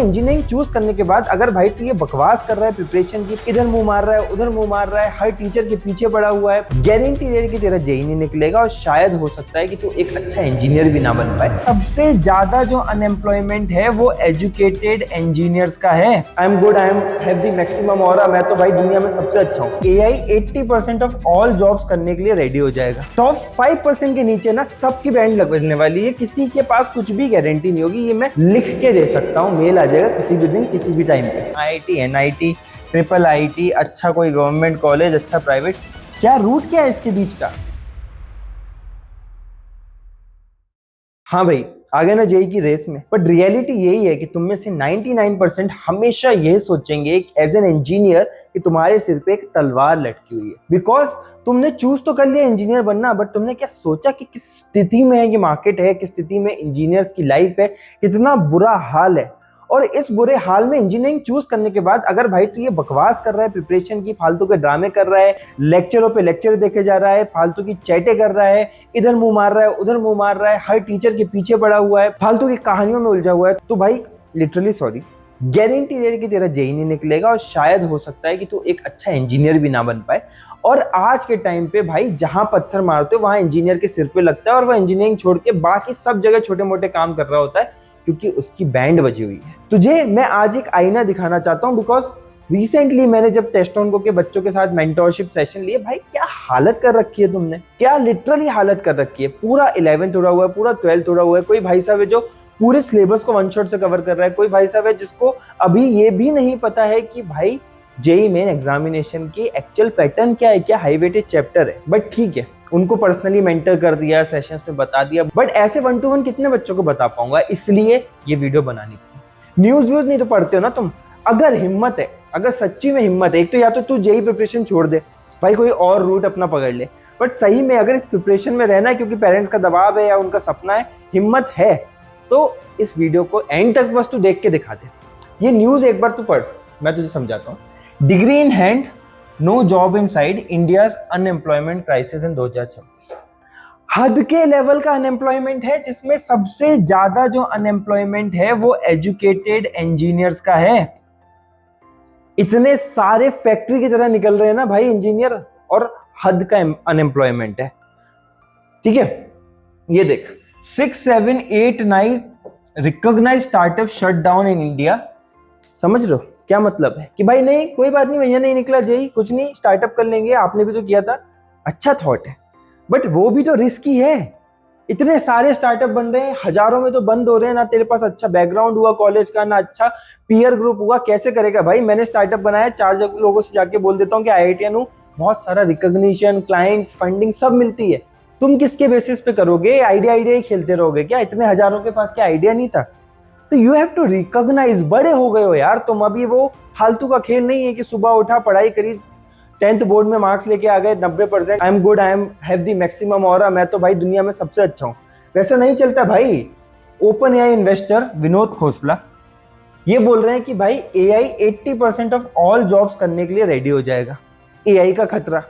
Engineering choose करने के बाद अगर भाई तू ये बकवास कर रहा है प्रिपरेशन की, इधर मुंह मार रहा है उधर मुंह मार रहा है, हर टीचर के पीछे पड़ा हुआ है, गारंटी दे कि तेरा जेई नहीं निकलेगा और शायद हो सकता है कि तू एक अच्छा इंजीनियर भी ना बन पाए। सबसे ज्यादा जो अनएम्प्लॉयमेंट है वो एजुकेटेड इंजीनियर्स का है। I am good, I am have the maximum aura, मैं तो भाई दुनिया में सबसे अच्छा हूँ। एआई 80% ऑफ ऑल जॉब्स करने के लिए रेडी हो जाएगा। टॉप 5% के नीचे ना सबकी बैंड लगने वाली है, किसी के पास कुछ भी गारंटी नहीं होगी। ये मैं लिख के दे सकता हूँ, मेल आ जाएगा किसी भी दिन किसी भी टाइम पे। आईआईटी, एनआईटी, ट्रिपल आईटी, अच्छा कोई गवर्नमेंट कॉलेज, अच्छा प्राइवेट, क्या रूट क्या है इसके बीच का? हाँ भाई, आ गए ना जेई की रेस में। बट रियलिटी यही है कि तुम में से 99% हमेशा यही सोचेंगे एज एन इंजीनियर कि तुम्हारे सिर पे एक तलवार लटकी हुई है। बिकॉज तुमने चूज तो कर लिया इंजीनियर बनना, बट तुमने क्या सोचा कि किस स्थिति में है ये मार्केट है, किस स्थिति में इंजीनियर्स की लाइफ है, कितना बुरा हाल है। और इस बुरे हाल में इंजीनियरिंग चूज करने के बाद अगर भाई तू ये बकवास कर रहा है, प्रिपरेशन की फालतू के ड्रामे कर रहा है, लेक्चरों पे लेक्चर देखे जा रहा है, फालतू की चैटे कर रहा है, इधर मुंह मार रहा है उधर मुंह मार रहा है, हर टीचर के पीछे पड़ा हुआ है, फालतू की कहानियों में उलझा हुआ है, तो भाई लिटरली सॉरी, गारंटी दे कि तेरा जेई नहीं निकलेगा और शायद हो सकता है कि तू एक अच्छा इंजीनियर भी ना बन पाए। और आज के टाइम पे भाई जहां पत्थर मारते हो वहां इंजीनियर के सिर पे लगता है और वह इंजीनियरिंग छोड़ के बाकी सब जगह छोटे मोटे काम कर रहा होता है, क्योंकि उसकी बैंड बजी हुई है। तुझे मैं आज एक आईना दिखाना चाहता हूं, बिकॉज रिसेंटली मैंने जब टेस्टोन के बच्चों के साथ मेंटोरशिप सेशन लिए, भाई क्या हालत कर रखी है तुमने, क्या लिटरली हालत कर रखी है। पूरा 11th उड़ा हुआ है, पूरा 12th उड़ा हुआ है। कोई भाई साहब है जो पूरे सिलेबस को वन शॉट से कवर कर रहा है, कोई भाई साहब है जिसको अभी ये भी नहीं पता है कि भाई जेई मेन एग्जामिनेशन की एक्चुअल पैटर्न क्या है, क्या हाई वेटेज चैप्टर है। बट ठीक है, उनको पर्सनली मेंटर कर दिया, सेशंस में बता दिया, बट ऐसे 1 to 1 कितने बच्चों को बता पाऊंगा, इसलिए ये वीडियो बनानी पड़ी। न्यूज व्यूज नहीं तो पढ़ते हो ना तुम। अगर हिम्मत है, अगर सच्ची में हिम्मत है, एक तो या तो तू जेई प्रिपरेशन छोड़ दे भाई, कोई और रूट अपना पकड़ ले। बट सही में अगर इस प्रिपरेशन में रहना है क्योंकि पेरेंट्स का दबाव है या उनका सपना है, हिम्मत है, तो इस वीडियो को एंड तक बस तू देख के दिखा दे। ये न्यूज एक बार तू पढ़, मैं तुझे समझाता हूँ। Degree in hand, no job inside, India's unemployment crisis in 2026। हद के लेवल का अनएम्प्लॉयमेंट है, जिसमें सबसे ज्यादा जो अनएम्प्लॉयमेंट है वो एजुकेटेड इंजीनियर्स का है। इतने सारे फैक्ट्री की तरह निकल रहे हैं ना भाई इंजीनियर, और हद का अनएम्प्लॉयमेंट है। ठीक है, ये देख, 6, 7, 8, 9 recognised startup shut down in India. समझ रहे हो क्या मतलब है? कि भाई नहीं, कोई बात नहीं भैया, नहीं निकला जेई, कुछ नहीं, स्टार्टअप कर लेंगे, आपने भी तो किया था। अच्छा थॉट है, बट वो भी तो रिस्की है। इतने सारे स्टार्टअप बन रहे हैं, हजारों में तो बंद हो रहे हैं, ना तेरे पास अच्छा बैकग्राउंड हुआ कॉलेज का, ना अच्छा पीयर ग्रुप हुआ, कैसे करेगा भाई? मैंने स्टार्टअप बनाया, 4 लोगों से जाके बोल देता हूँ कि आईआईटीएन हूँ, बहुत सारा रिकॉग्निशन, क्लाइंट्स, फंडिंग सब मिलती है। तुम किसके बेसिस पे करोगे? आइडिया ही खेलते रहोगे क्या? इतने हजारों के पास क्या आइडिया नहीं था? तो यू हैव टू रिकॉग्नाइज, बड़े हो गए हो यार तुम। अभी वो फालतू का खेल नहीं है कि सुबह उठा, पढ़ाई करी, 10th बोर्ड में मार्क्स लेके आ गए 90%, I am good, I am have the maximum aura, मैं तो भाई दुनिया में सबसे अच्छा हूं। वैसा नहीं चलता भाई। Open AI investor Vinod Khosla ये बोल रहे हैं कि भाई एआई 80% ऑफ ऑल जॉब्स करने के लिए रेडी हो जाएगा। एआई का खतरा,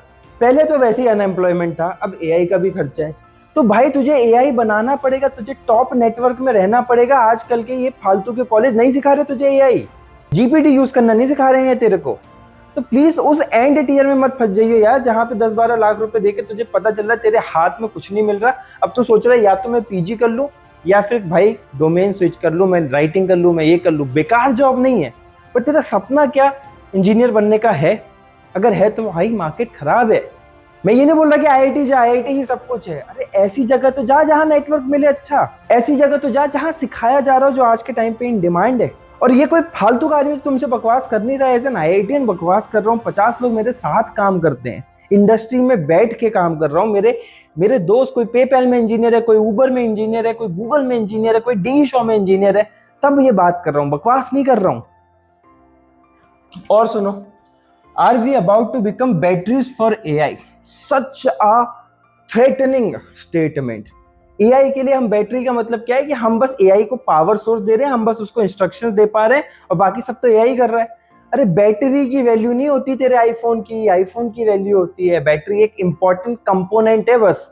पहले तो वैसे ही अनएम्प्लॉयमेंट था, अब एआई का भी खर्चा है। तो भाई तुझे एआई बनाना पड़ेगा, तुझे टॉप नेटवर्क में रहना पड़ेगा। आजकल के ये फालतू के कॉलेज नहीं सिखा रहे तुझे एआई, जीपीटी यूज करना नहीं सिखा रहे हैं तेरे को। तो प्लीज उस एंड टीयर में मत फंस जाइए यार, जहां पे 10-12 लाख रुपए देके तुझे पता चल रहा है तेरे हाथ में कुछ नहीं मिल रहा। अब तू सोच रहा है या तो मैं पीजी कर लूं या फिर भाई डोमेन स्विच कर लूं, मैं राइटिंग कर लूं, मैं ये कर लूं। बेकार जॉब नहीं है, पर तेरा सपना क्या इंजीनियर बनने का है? अगर है तो भाई मार्केट खराब है। मैं ये नहीं बोल रहा कि आईआईटी जा, आईआईटी ही सब कुछ है। अरे ऐसी जगह तो जा जहां नेटवर्क मिले अच्छा, ऐसी जगह तो जा जहां सिखाया जा रहा हो जो आज के टाइम पे इन डिमांड है। और ये कोई फालतू का आदमी तुमसे बकवास कर नहीं रहा है, एज एन आईआईटीएन बकवास कर रहा हूँ। 50 लोग मेरे साथ काम करते हैं, इंडस्ट्री में बैठ के काम कर रहा हूँ। मेरे दोस्त, कोई पेपैल में इंजीनियर है, कोई उबर में इंजीनियर है, कोई गूगल में इंजीनियर है, कोई डी शो में इंजीनियर है, तब ये बात कर रहा हूँ, बकवास नहीं कर रहा हूँ। और सुनो, are we about to become batteries for AI? Such a threatening statement. AI के लिए हम बैटरी का मतलब क्या है कि हम बस एआई को पावर सोर्स दे रहे हैं, हम बस उसको इंस्ट्रक्शंस दे पा रहे हैं और बाकी सब तो एआई कर रहा है। अरे बैटरी की वैल्यू नहीं होती तेरे आईफोन की, आईफोन की वैल्यू होती है। बैटरी एक इंपॉर्टेंट कंपोनेंट है बस।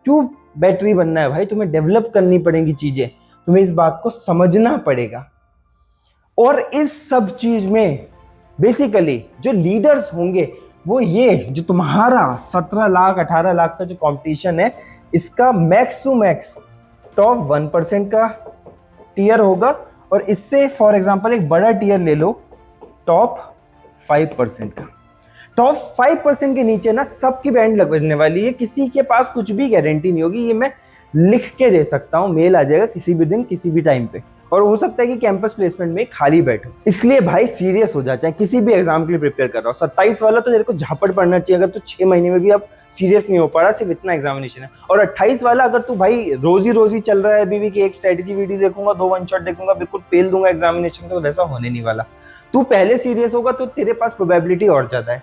क्यों बैटरी बनना है भाई? तुम्हें डेवलप करनी पड़ेंगी चीजें, तुम्हें इस बात को समझना पड़ेगा। और इस सब चीज में बेसिकली जो लीडर्स होंगे वो ये, जो तुम्हारा 17 लाख 18 लाख का जो कंपटीशन है, इसका मैक्स टू मैक्स टॉप 1% का टीयर होगा। और इससे फॉर एग्जांपल एक बड़ा टीयर ले लो, टॉप 5% का। टॉप 5% के नीचे ना सबकी बैंड लगने वाली है, किसी के पास कुछ भी गारंटी नहीं होगी। ये मैं लिख के दे सकता हूँ, मेल आ जाएगा किसी भी दिन किसी भी टाइम पे, और हो सकता है कि कैंपस प्लेसमेंट में खाली बैठो। इसलिए भाई सीरियस हो जा, चाहे किसी भी एग्जाम के लिए प्रिपेयर कर रहा हो। 27 वाला तो तेरे को झापड़ पड़ना चाहिए, अगर तू 6 महीने में भी अब सीरियस नहीं हो पा रहा, सिर्फ इतना एग्जामिनेशन है। और 28 वाला अगर तू भाई रोजी चल रहा है अभी भी कि एक स्ट्रेटेजी वीडियो देखूंगा, 2 वन शॉट देखूंगा, बिल्कुल पेल दूंगा एग्जामिनेशन, तो वैसा होने नहीं वाला। तू पहले सीरियस होगा तो तेरे पास प्रोबेबिलिटी और ज्यादा है।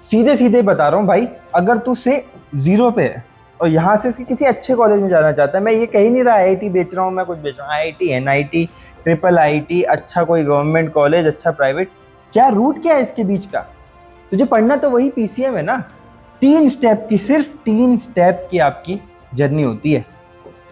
सीधे सीधे बता रहा हूँ भाई, अगर तू से 0 पे है और यहाँ से किसी अच्छे कॉलेज में जाना चाहता है, मैं ये कहीं नहीं रहा IIT बेच रहा हूँ, मैं कुछ बेच रहा हूँ, IIT NIT ट्रिपल IIT, अच्छा कोई गवर्नमेंट कॉलेज, अच्छा प्राइवेट, क्या रूट क्या है इसके बीच का? तुझे पढ़ना तो वही PCM है ना। 3 स्टेप की, सिर्फ 3 स्टेप की आपकी जर्नी होती है।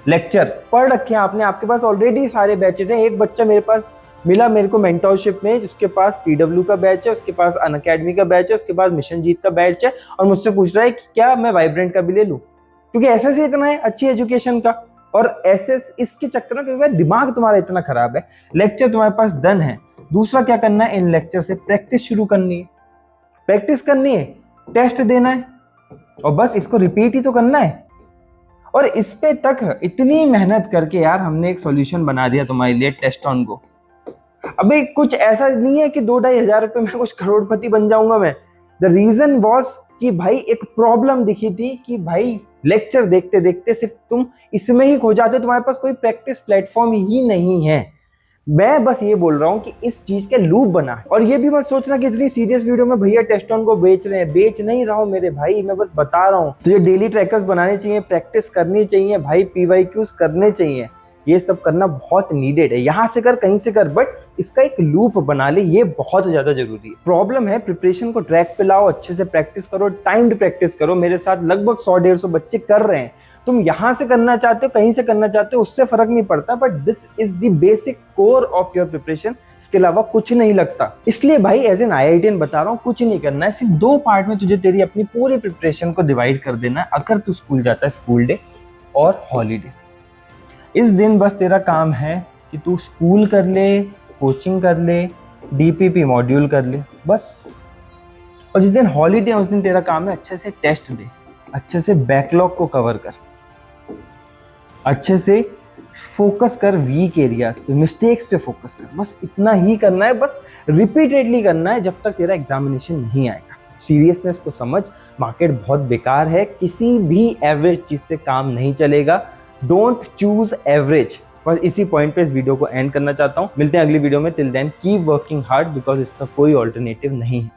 लेक्चर पढ़ रखे हैं आपने, आपके पास ऑलरेडी सारे बैचेज हैं। एक बच्चा मेरे पास मिला मेरे को मेंटरशिप में, जिसके पास PW का बैच है, उसके पास अनअकैडमी का बैच है, उसके पास मिशन जीत का बैच है, और मुझसे पूछ रहा है कि क्या मैं वाइब्रेंट का भी ले लूं, क्योंकि SS ही इतना है अच्छी एजुकेशन का। और SS इसके चक्कर में, क्योंकि दिमाग तुम्हारा इतना खराब है। लेक्चर तुम्हारे पास डन है, दूसरा क्या करना है, इन लेक्चर से प्रैक्टिस शुरू करनी है। प्रैक्टिस करनी है, टेस्ट देना है, और बस इसको रिपीट ही तो करना है। और इस पे तक इतनी मेहनत करके यार हमने एक सॉल्यूशन बना दिया तुम्हारे लिए, टेस्ट ऑन गो। अबे कुछ ऐसा नहीं है कि 2-2.5 हजार रुपए में कुछ करोड़पति बन जाऊंगा मैं। द रीजन वॉज कि भाई एक प्रॉब्लम दिखी थी कि भाई लेक्चर देखते देखते सिर्फ तुम इसमें ही खो जाते, तुम्हारे पास कोई प्रैक्टिस प्लेटफॉर्म ही नहीं है। मैं बस ये बोल रहा हूँ कि इस चीज के लूप बना। और ये भी मत सोचना कि इतनी सीरियस वीडियो में भैया टेस्ट ऑन को बेच रहे हैं, बेच नहीं रहा हूँ मेरे भाई, मैं बस बता रहा हूँ तुझे डेली ट्रैकर्स बनाने चाहिए, प्रैक्टिस करनी चाहिए भाई, PYQs करने चाहिए, ये सब करना बहुत नीडेड है। यहाँ से कर कहीं से कर, बट इसका एक लूप बना ले, ये बहुत ज्यादा जरूरी है। प्रॉब्लम है प्रिपरेशन को ट्रैक पे लाओ, अच्छे से प्रैक्टिस करो, टाइम्ड प्रैक्टिस करो। मेरे साथ लगभग 100-150 बच्चे कर रहे हैं। तुम यहाँ से करना चाहते हो कहीं से करना चाहते हो, उससे फर्क नहीं पड़ता, but this is the basic core of your preparation. इसके अलावा कुछ नहीं लगता। इसलिए भाई एज एन IITian बता रहा हूँ, कुछ नहीं करना है, सिर्फ 2 पार्ट में तुझे तेरी अपनी पूरी प्रिपरेशन को डिवाइड कर देना है। अगर तू स्कूल जाता है, स्कूल डे और हॉलीडे, इस दिन बस तेरा काम है कि तू स्कूल कर ले, कोचिंग कर ले, DPP मॉड्यूल कर ले, बस। और जिस दिन हॉलीडे है उस दिन तेरा काम है अच्छे से टेस्ट दे, अच्छे से बैकलॉग को कवर कर, अच्छे से फोकस कर वीक एरियाज पे, मिस्टेक्स पे फोकस कर। बस इतना ही करना है, बस रिपीटेडली करना है जब तक तेरा एग्जामिनेशन नहीं आएगा। सीरियसनेस को समझ, मार्केट बहुत बेकार है, किसी भी एवरेज चीज से काम नहीं चलेगा। Don't choose average. बस इसी पॉइंट पे इस वीडियो को एंड करना चाहता हूँ। मिलते हैं अगली वीडियो में। Till then keep working hard, because इसका कोई ऑल्टरनेटिव नहीं है।